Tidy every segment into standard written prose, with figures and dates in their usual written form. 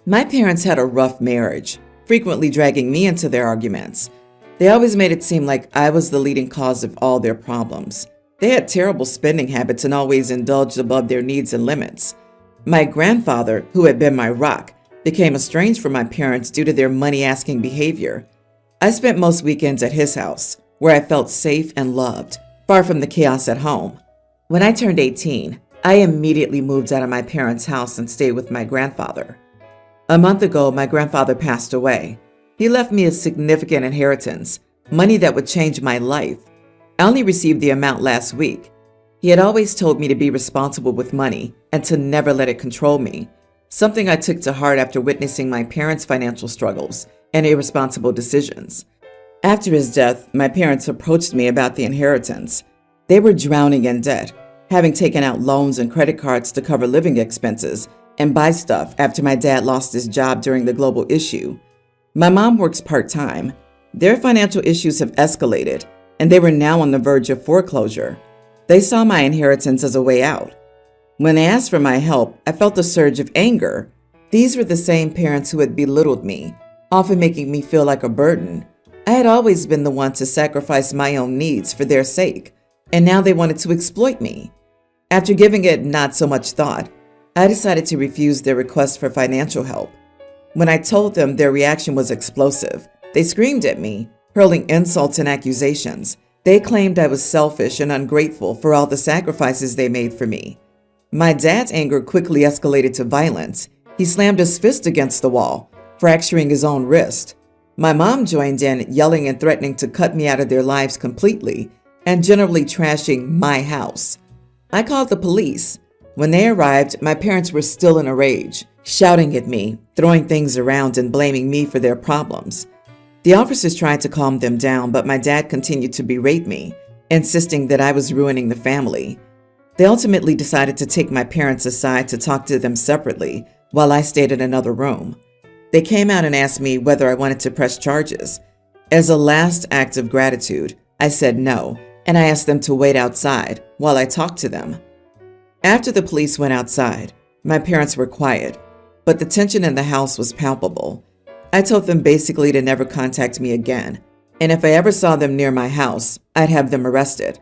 My parents had a rough marriage, frequently dragging me into their arguments. They always made it seem like I was the leading cause of all their problems. They had terrible spending habits and always indulged above their needs and limits. My grandfather, who had been my rock, became estranged from my parents due to their money-asking behavior. I spent most weekends at his house, where I felt safe and loved, far from the chaos at home. When I turned 18, I immediately moved out of my parents' house and stayed with my grandfather. A month ago, my grandfather passed away. He left me a significant inheritance, money that would change my life. I only received the amount last week. He had always told me to be responsible with money and to never let it control me, something I took to heart after witnessing my parents' financial struggles and irresponsible decisions. After his death, my parents approached me about the inheritance. They were drowning in debt, having taken out loans and credit cards to cover living expenses and buy stuff after my dad lost his job during the global issue. My mom works part-time. Their financial issues have escalated, and they were now on the verge of foreclosure. They saw my inheritance as a way out. When they asked for my help, I felt a surge of anger. These were the same parents who had belittled me, often making me feel like a burden. I had always been the one to sacrifice my own needs for their sake, and now they wanted to exploit me. After giving it not so much thought, I decided to refuse their request for financial help. When I told them, their reaction was explosive. They screamed at me, hurling insults and accusations. They claimed I was selfish and ungrateful for all the sacrifices they made for me. My dad's anger quickly escalated to violence. He slammed his fist against the wall, fracturing his own wrist. My mom joined in, yelling and threatening to cut me out of their lives completely, and generally trashing my house. I called the police. When they arrived, my parents were still in a rage, shouting at me, throwing things around and blaming me for their problems. The officers tried to calm them down, but my dad continued to berate me, insisting that I was ruining the family. They ultimately decided to take my parents aside to talk to them separately while I stayed in another room. They came out and asked me whether I wanted to press charges. As a last act of gratitude, I said no, and I asked them to wait outside while I talked to them. After the police went outside, my parents were quiet, but the tension in the house was palpable. I told them basically to never contact me again, and if I ever saw them near my house, I'd have them arrested.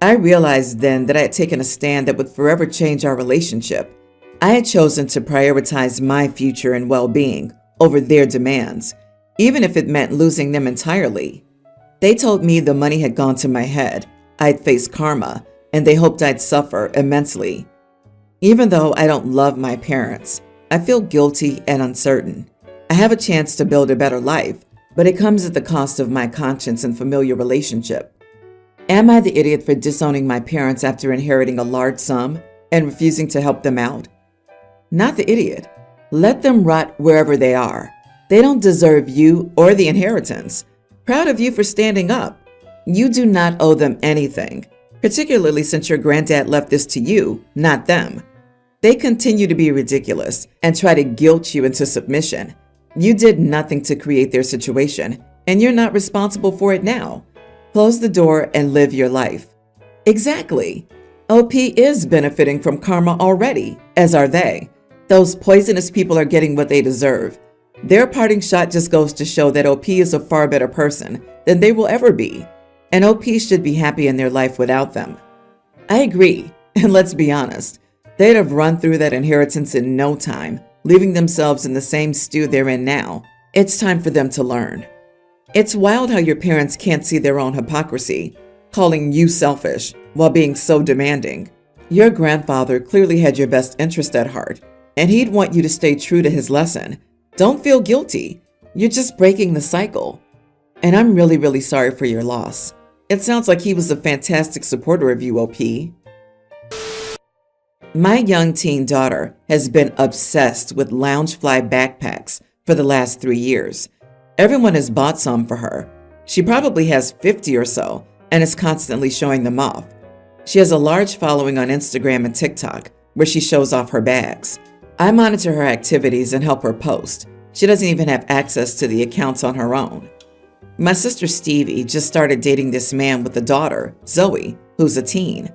I realized then that I had taken a stand that would forever change our relationship. I had chosen to prioritize my future and well-being over their demands, even if it meant losing them entirely. They told me the money had gone to my head, I'd face karma, and they hoped I'd suffer immensely. Even though I don't love my parents, I feel guilty and uncertain. I have a chance to build a better life, but it comes at the cost of my conscience and familiar relationship. Am I the idiot for disowning my parents after inheriting a large sum and refusing to help them out? Not the idiot. Let them rot wherever they are. They don't deserve you or the inheritance. Proud of you for standing up. You do not owe them anything, particularly since your granddad left this to you, not them. They continue to be ridiculous and try to guilt you into submission. You did nothing to create their situation, and you're not responsible for it now. Close the door and live your life. Exactly. OP is benefiting from karma already, as are they. Those poisonous people are getting what they deserve. Their parting shot just goes to show that OP is a far better person than they will ever be, and OP should be happy in their life without them. I agree, and let's be honest, they'd have run through that inheritance in no time, leaving themselves in the same stew they're in now. It's time for them to learn. It's wild how your parents can't see their own hypocrisy, calling you selfish while being so demanding. Your grandfather clearly had your best interest at heart, and he'd want you to stay true to his lesson. Don't feel guilty. You're just breaking the cycle. And I'm really, really sorry for your loss. It sounds like he was a fantastic supporter of you, OP. My young teen daughter has been obsessed with Loungefly backpacks for the last 3 years. Everyone has bought some for her. She probably has 50 or so and is constantly showing them off. She has a large following on Instagram and TikTok where she shows off her bags. I monitor her activities and help her post. She doesn't even have access to the accounts on her own. My sister Stevie just started dating this man with a daughter, Zoe, who's a teen.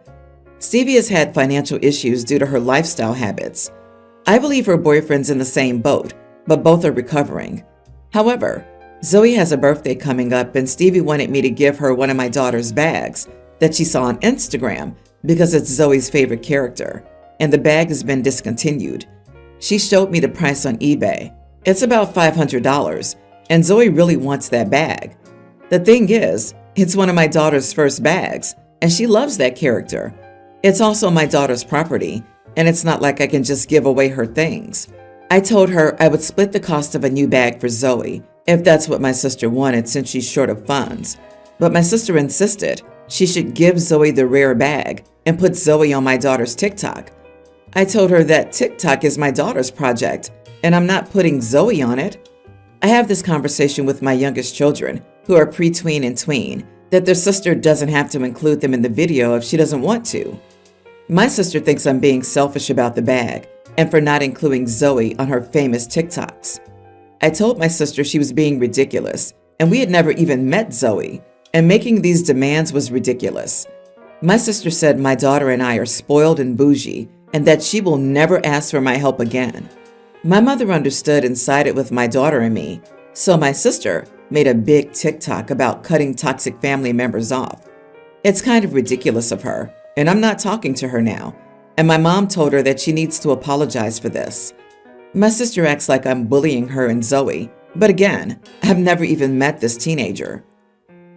Stevie has had financial issues due to her lifestyle habits. I believe her boyfriend's in the same boat, but both are recovering. However, Zoe has a birthday coming up, and Stevie wanted me to give her one of my daughter's bags that she saw on Instagram because it's Zoe's favorite character, and the bag has been discontinued. She showed me the price on eBay. It's about $500, and Zoe really wants that bag. The thing is, it's one of my daughter's first bags, and she loves that character. It's also my daughter's property, and it's not like I can just give away her things. I told her I would split the cost of a new bag for Zoe, if that's what my sister wanted since she's short of funds. But my sister insisted she should give Zoe the rare bag and put Zoe on my daughter's TikTok. I told her that TikTok is my daughter's project, and I'm not putting Zoe on it. I have this conversation with my youngest children, who are pre-tween and tween, that their sister doesn't have to include them in the video if she doesn't want to. My sister thinks I'm being selfish about the bag and for not including Zoe on her famous TikToks. I told my sister she was being ridiculous, and we had never even met Zoe, and making these demands was ridiculous. My sister said my daughter and I are spoiled and bougie, and that she will never ask for my help again. My mother understood and sided with my daughter and me, so my sister made a big TikTok about cutting toxic family members off. It's kind of ridiculous of her, and I'm not talking to her now, and my mom told her that she needs to apologize for this. My sister acts like I'm bullying her and Zoe, but again, I've never even met this teenager.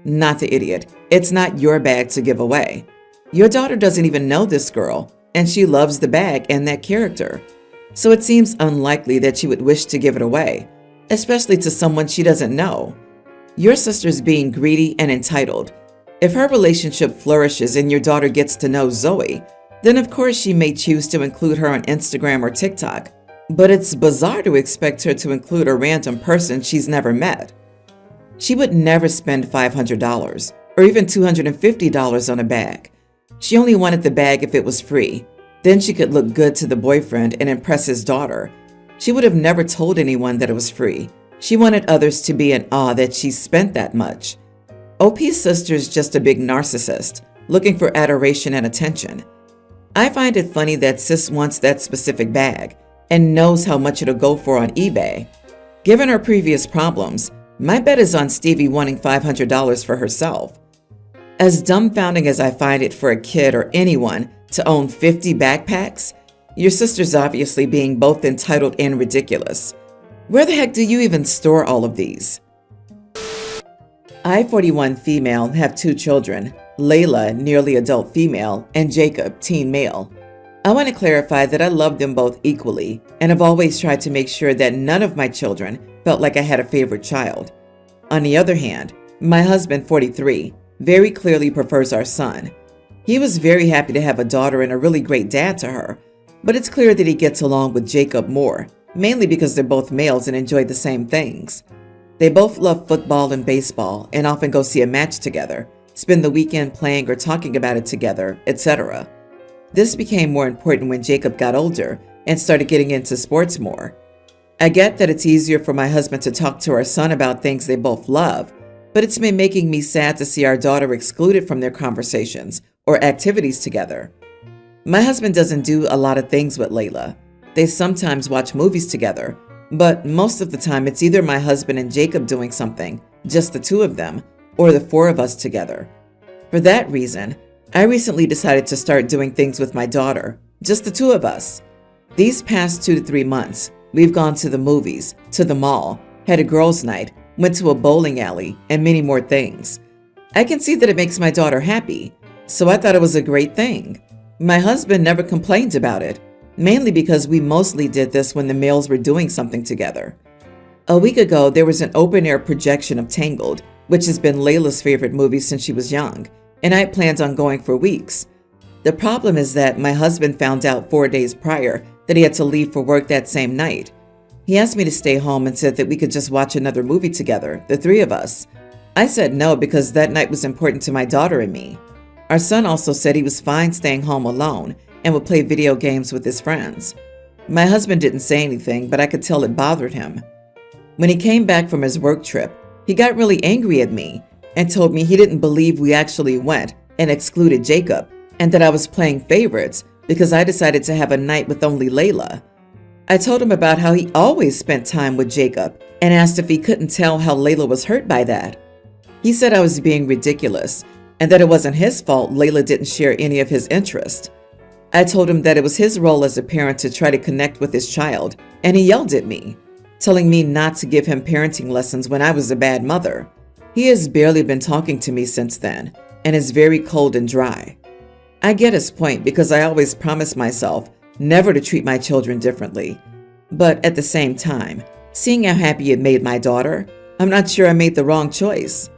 Not the idiot. It's not your bag to give away. Your daughter doesn't even know this girl, and she loves the bag and that character. So it seems unlikely that she would wish to give it away, especially to someone she doesn't know. Your sister's being greedy and entitled. If her relationship flourishes and your daughter gets to know Zoe, then of course she may choose to include her on Instagram or TikTok. But it's bizarre to expect her to include a random person she's never met. She would never spend $500 or even $250 on a bag. She only wanted the bag if it was free. Then she could look good to the boyfriend and impress his daughter. She would have never told anyone that it was free. She wanted others to be in awe that she spent that much. OP's sister's just a big narcissist, looking for adoration and attention. I find it funny that sis wants that specific bag and knows how much it'll go for on eBay. Given her previous problems, my bet is on Stevie wanting $500 for herself. As dumbfounding as I find it for a kid or anyone to own 50 backpacks, your sister's obviously being both entitled and ridiculous. Where the heck do you even store all of these? I, 41 female, have 2 children, Layla, nearly adult female, and Jacob, teen male. I want to clarify that I love them both equally, and have always tried to make sure that none of my children felt like I had a favorite child. On the other hand, my husband, 43, very clearly prefers our son. He was very happy to have a daughter and a really great dad to her, but it's clear that he gets along with Jacob more, mainly because they're both males and enjoy the same things. They both love football and baseball and often go see a match together, spend the weekend playing or talking about it together, etc. This became more important when Jacob got older and started getting into sports more. I get that it's easier for my husband to talk to our son about things they both love, but it's been making me sad to see our daughter excluded from their conversations or activities together. My husband doesn't do a lot of things with Layla. They sometimes watch movies together, but most of the time it's either my husband and Jacob doing something, just the 2 of them, or the 4 of us together. For that reason, I recently decided to start doing things with my daughter, just the 2 of us. These past 2 to 3 months, we've gone to the movies, to the mall, had a girls' night, went to a bowling alley, and many more things. I can see that it makes my daughter happy, so I thought it was a great thing. My husband never complained about it, mainly because we mostly did this when the males were doing something together. A week ago, there was an open-air projection of Tangled, which has been Layla's favorite movie since she was young, and I had planned on going for weeks. The problem is that my husband found out 4 days prior that he had to leave for work that same night. He asked me to stay home and said that we could just watch another movie together, the 3 of us. I said no because that night was important to my daughter and me. Our son also said he was fine staying home alone and would play video games with his friends. My husband didn't say anything, but I could tell it bothered him. When he came back from his work trip, he got really angry at me and told me he didn't believe we actually went and excluded Jacob, and that I was playing favorites because I decided to have a night with only Layla. I told him about how he always spent time with Jacob and asked if he couldn't tell how Layla was hurt by that. He said I was being ridiculous and that it wasn't his fault Layla didn't share any of his interest. I told him that it was his role as a parent to try to connect with his child, and he yelled at me, telling me not to give him parenting lessons when I was a bad mother. He has barely been talking to me since then and is very cold and dry. I get his point because I always promise myself never to treat my children differently. But at the same time, seeing how happy it made my daughter, I'm not sure I made the wrong choice.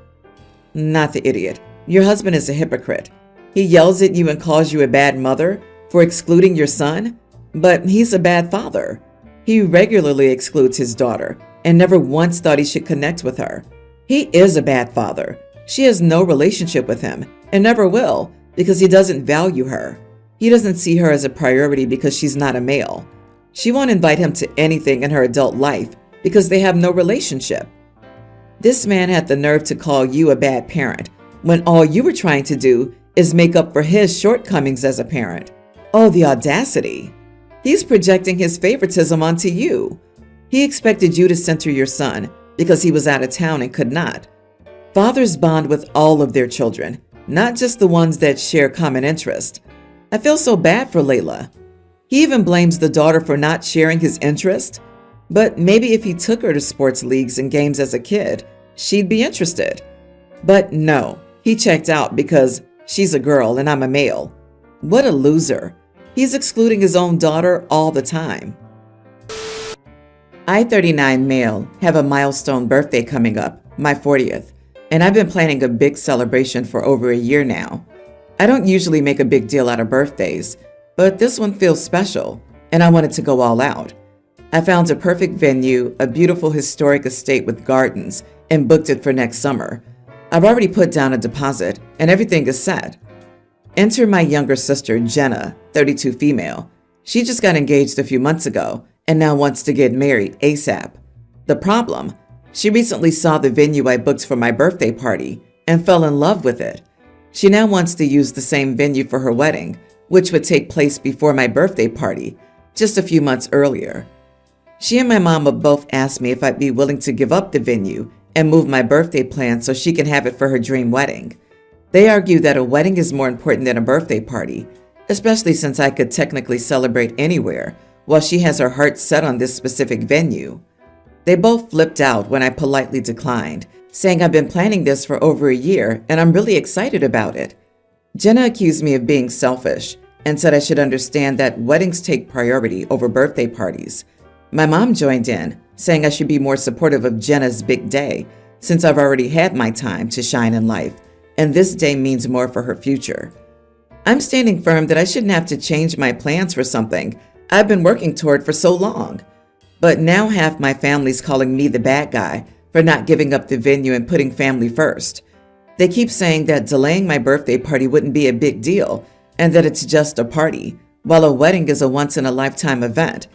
Not the idiot. Your husband is a hypocrite. He yells at you and calls you a bad mother for excluding your son, but he's a bad father. He regularly excludes his daughter and never once thought he should connect with her. He is a bad father. She has no relationship with him and never will because he doesn't value her. He doesn't see her as a priority because she's not a male. She won't invite him to anything in her adult life because they have no relationship. This man had the nerve to call you a bad parent when all you were trying to do is make up for his shortcomings as a parent. Oh, the audacity. He's projecting his favoritism onto you. He expected you to center your son because he was out of town and could not. Fathers bond with all of their children, not just the ones that share common interest. I feel so bad for Layla. He even blames the daughter for not sharing his interest. But maybe if he took her to sports leagues and games as a kid, she'd be interested. But no, he checked out because she's a girl and I'm a male. What a loser. He's excluding his own daughter all the time. I, 39 male, have a milestone birthday coming up, my 40th, and I've been planning a big celebration for over a year now. I don't usually make a big deal out of birthdays, but this one feels special, and I wanted to go all out. I found a perfect venue, a beautiful historic estate with gardens, and booked it for next summer. I've already put down a deposit, and everything is set. Enter my younger sister, Jenna, 32 female. She just got engaged a few months ago and now wants to get married ASAP. The problem? She recently saw the venue I booked for my birthday party and fell in love with it. She now wants to use the same venue for her wedding, which would take place before my birthday party, just a few months earlier. She and my mom have both asked me if I'd be willing to give up the venue and move my birthday plan so she can have it for her dream wedding. They argue that a wedding is more important than a birthday party, especially since I could technically celebrate anywhere, while she has her heart set on this specific venue. They both flipped out when I politely declined, saying I've been planning this for over a year and I'm really excited about it. Jenna accused me of being selfish and said I should understand that weddings take priority over birthday parties. My mom joined in, saying I should be more supportive of Jenna's big day, since I've already had my time to shine in life, and this day means more for her future. I'm standing firm that I shouldn't have to change my plans for something I've been working toward for so long. But now half my family's calling me the bad guy for not giving up the venue and putting family first. They keep saying that delaying my birthday party wouldn't be a big deal and that it's just a party, while a wedding is a once-in-a-lifetime event.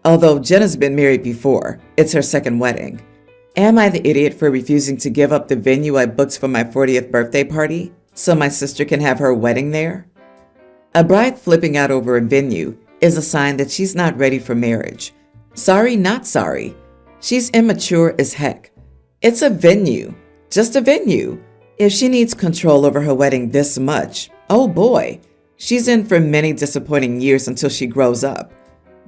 Although Jenna's been married before, it's her second wedding. Am I the idiot for refusing to give up the venue I booked for my 40th birthday party so my sister can have her wedding there? A bride flipping out over a venue is a sign that she's not ready for marriage. Sorry, not sorry. She's immature as heck. It's a venue, just a venue. If she needs control over her wedding this much, oh boy, she's in for many disappointing years until she grows up.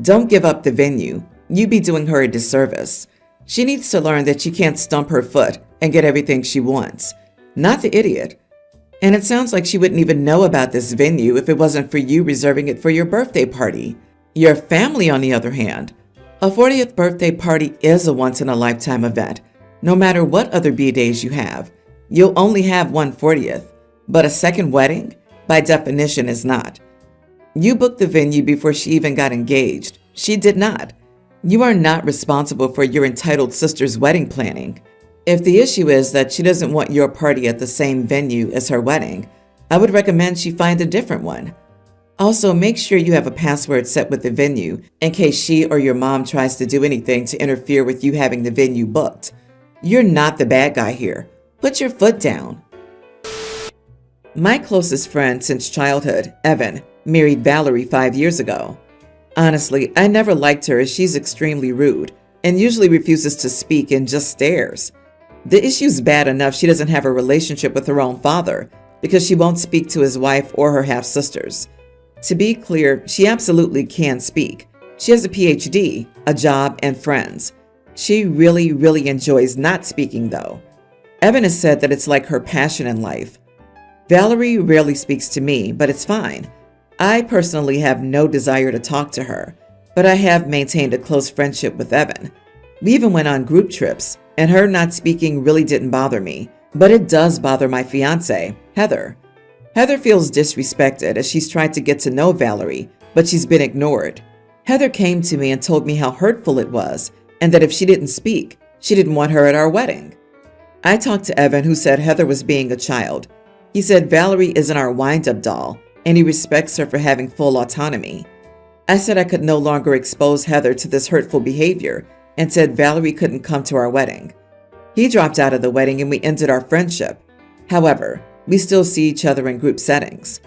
Don't give up the venue. You'd be doing her a disservice. She needs to learn that she can't stump her foot and get everything she wants. Not the idiot. And it sounds like she wouldn't even know about this venue if it wasn't for you reserving it for your birthday party. Your family, on the other hand, a 40th birthday party is a once-in-a-lifetime event. No matter what other B-days you have, you'll only have one 40th, but a second wedding, by definition, is not. You booked the venue before she even got engaged. She did not. You are not responsible for your entitled sister's wedding planning. If the issue is that she doesn't want your party at the same venue as her wedding, I would recommend she find a different one. Also, make sure you have a password set with the venue in case she or your mom tries to do anything to interfere with you having the venue booked. You're not the bad guy here. Put your foot down. My closest friend since childhood, Evan, married Valerie 5 years ago. Honestly, I never liked her as she's extremely rude and usually refuses to speak and just stares. The issue's bad enough she doesn't have a relationship with her own father because she won't speak to his wife or her half-sisters. To be clear, she absolutely can speak. She has a PhD, a job, and friends. She really enjoys not speaking though. Evan has said that it's like her passion in life. Valerie rarely speaks to me, but it's fine. I personally have no desire to talk to her, but I have maintained a close friendship with Evan. We even went on group trips, and her not speaking really didn't bother me, but it does bother my fiance, Heather. Heather feels disrespected as she's tried to get to know Valerie, but she's been ignored. Heather came to me and told me how hurtful it was, and that if she didn't speak, she didn't want her at our wedding. I talked to Evan, who said Heather was being a child. He said Valerie isn't our wind-up doll, and he respects her for having full autonomy. I said I could no longer expose Heather to this hurtful behavior and said Valerie couldn't come to our wedding. He dropped out of the wedding and we ended our friendship. However, we still see each other in group settings.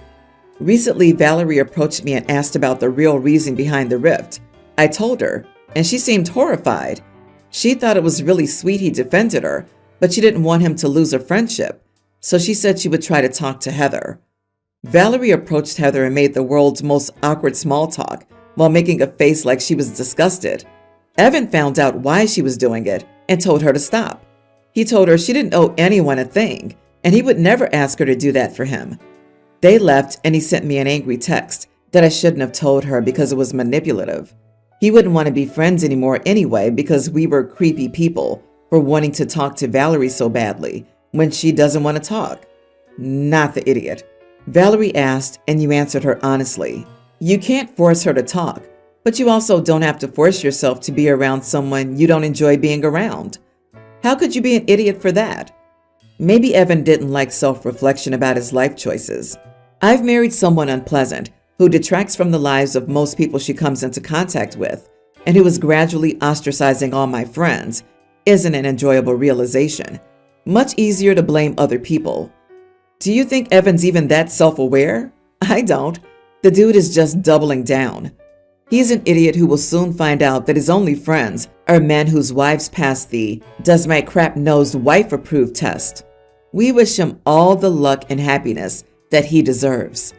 Recently, Valerie approached me and asked about the real reason behind the rift. I told her, and she seemed horrified. She thought it was really sweet he defended her, but she didn't want him to lose a friendship, so she said she would try to talk to Heather. Valerie approached Heather and made the world's most awkward small talk while making a face like she was disgusted. Evan found out why she was doing it and told her to stop. He told her she didn't owe anyone a thing, and he would never ask her to do that for him. They left, and he sent me an angry text that I shouldn't have told her because it was manipulative. He wouldn't want to be friends anymore anyway because we were creepy people for wanting to talk to Valerie so badly when she doesn't want to talk. Not the idiot. Valerie asked, and you answered her honestly. You can't force her to talk, but you also don't have to force yourself to be around someone you don't enjoy being around. How could you be an idiot for that? Maybe Evan didn't like self-reflection about his life choices. I've married someone unpleasant who detracts from the lives of most people she comes into contact with, and who is gradually ostracizing all my friends. Isn't an enjoyable realization. Much easier to blame other people. Do you think Evan's even that self-aware? I don't. The dude is just doubling down. He's an idiot who will soon find out that his only friends are men whose wives pass the "does my crap-nosed wife approve" test. We wish him all the luck and happiness that he deserves.